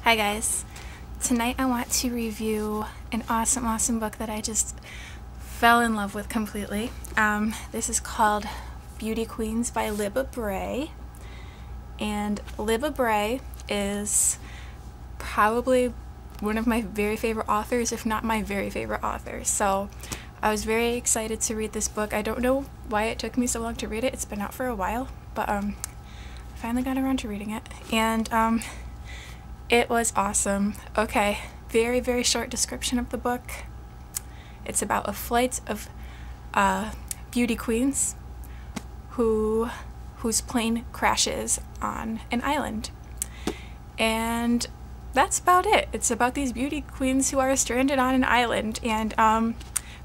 Hi guys. Tonight I want to review an awesome book that I just fell in love with completely. This is called Beauty Queens by Libba Bray. And Libba Bray is probably one of my very favorite authors, if not my very favorite author. So I was very excited to read this book. I don't know why it took me so long to read it. It's been out for a while, but I finally got around to reading it. And it was awesome. Okay, very short description of the book. It's about a flight of beauty queens whose plane crashes on an island. And that's about it. It's about these beauty queens who are stranded on an island, and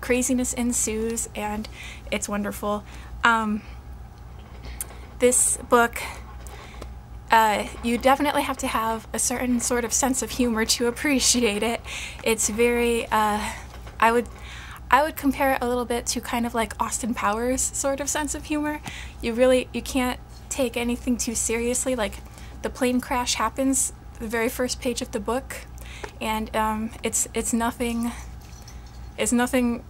craziness ensues, and it's wonderful. This book, you definitely have to have a certain sort of sense of humor to appreciate it. It's very, I would compare it a little bit to kind of like Austin Powers sort of sense of humor. You can't take anything too seriously. Like, the plane crash happens the very first page of the book, and it's nothing, there's nothing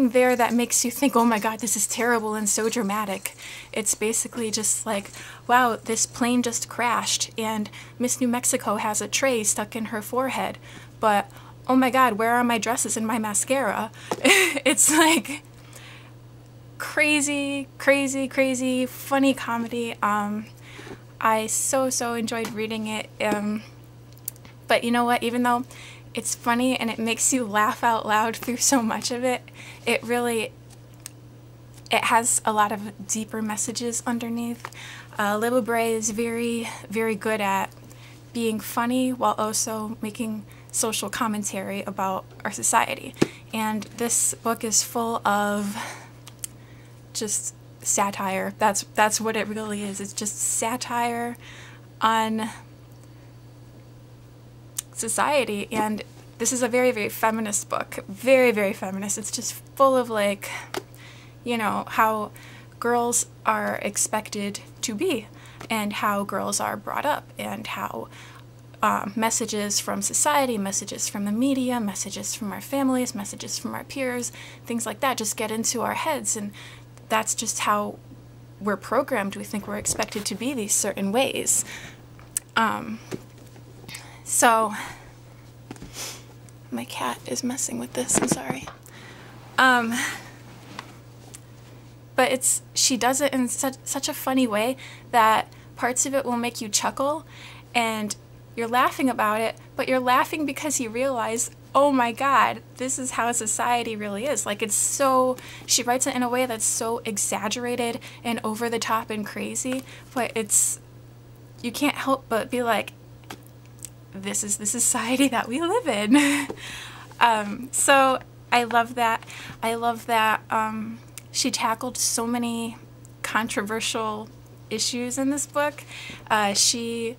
there that makes you think, oh my god, this is terrible and so dramatic. It's basically just like, wow, this plane just crashed and Miss New Mexico has a tray stuck in her forehead, but oh my god, where are my dresses and my mascara? It's like crazy funny comedy. I so enjoyed reading it. But you know what, even though it's funny and it makes you laugh out loud through so much of it, it has a lot of deeper messages underneath. Libba Bray is very good at being funny while also making social commentary about our society. And this book is full of just satire. That's what it really is. It's just satire on society, and this is a very feminist book. Very feminist. It's just full of, like, you know, how girls are expected to be and how girls are brought up, and how messages from society, messages from the media, messages from our families, messages from our peers, things like that just get into our heads, and that's just how we're programmed. We think we're expected to be these certain ways. So, my cat is messing with this, I'm sorry. But she does it in such a funny way that parts of it will make you chuckle, and you're laughing about it, but you're laughing because you realize, oh my god, this is how society really is. Like, it's so, she writes it in a way that's so exaggerated and over the top and crazy, but you can't help but be like, this is the society that we live in. So I love that. I love that she tackled so many controversial issues in this book. She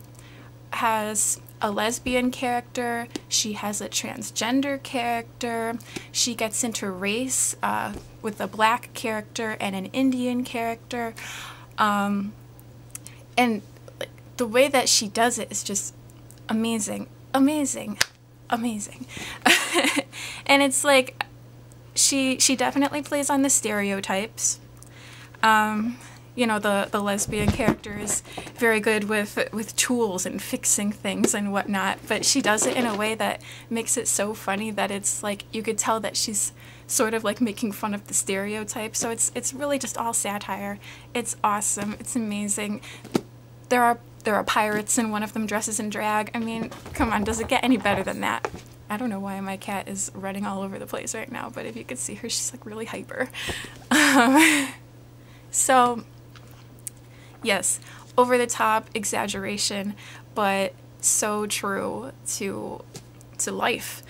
has a lesbian character, she has a transgender character, she gets into race with a black character and an Indian character, and the way that she does it is just amazing. And it's like, she definitely plays on the stereotypes. You know, the lesbian character is very good with tools and fixing things and whatnot, but she does it in a way that makes it so funny that it's like, you could tell that she's sort of like making fun of the stereotypes. So it's really just all satire. It's awesome. It's amazing. There are pirates, and one of them dresses in drag. I mean, come on, does it get any better than that? I don't know why my cat is running all over the place right now, but if you could see her, she's like really hyper. So, yes, over the top exaggeration, but so true to life.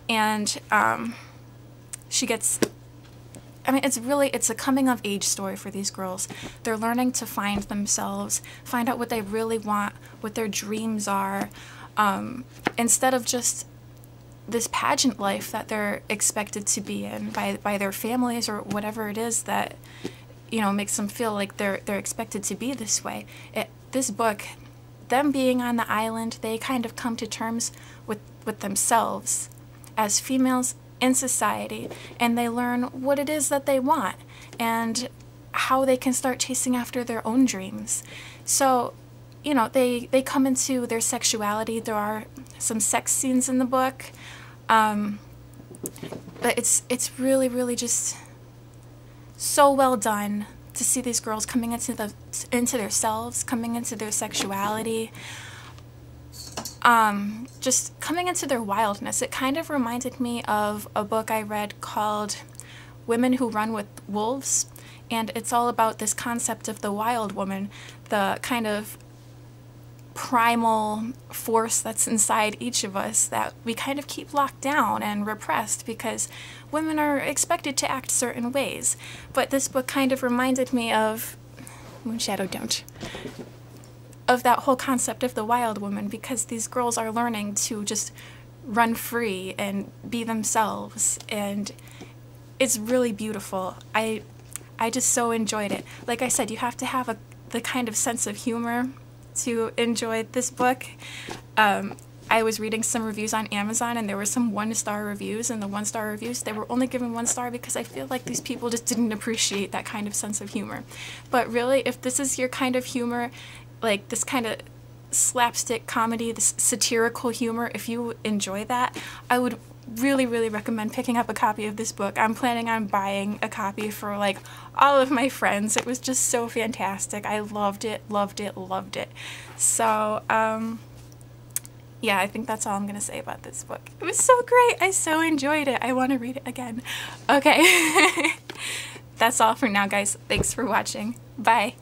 And she gets, I mean, it's a coming of age story for these girls. They're learning to find themselves, find out what they really want, what their dreams are, instead of just this pageant life that they're expected to be in by their families or whatever it is that, you know, makes them feel like they're expected to be this way. This book them being on the island, they kind of come to terms with themselves as females in society, and they learn what it is that they want and how they can start chasing after their own dreams. So, you know, they come into their sexuality. There are some sex scenes in the book, but it's really, really just so well done to see these girls coming into themselves, coming into their sexuality, just coming into their wildness. It kind of reminded me of a book I read called Women Who Run with Wolves, and it's all about this concept of the wild woman, the kind of primal force that's inside each of us that we kind of keep locked down and repressed because women are expected to act certain ways. But this book kind of reminded me of Moonshadow Don't, of that whole concept of the wild woman, because these girls are learning to just run free and be themselves, and it's really beautiful. I just so enjoyed it. Like I said, you have to have the kind of sense of humor to enjoy this book. I was reading some reviews on Amazon, and there were some 1-star reviews, and the 1-star reviews, they were only given 1 star because I feel like these people just didn't appreciate that kind of sense of humor. But really, if this is your kind of humor, like this kind of slapstick comedy, this satirical humor, if you enjoy that, I would really, really recommend picking up a copy of this book. I'm planning on buying a copy for like all of my friends. It was just so fantastic. I loved it, loved it, loved it. So, yeah, I think that's all I'm gonna say about this book. It was so great. I so enjoyed it. I want to read it again. Okay. That's all for now, guys. Thanks for watching. Bye.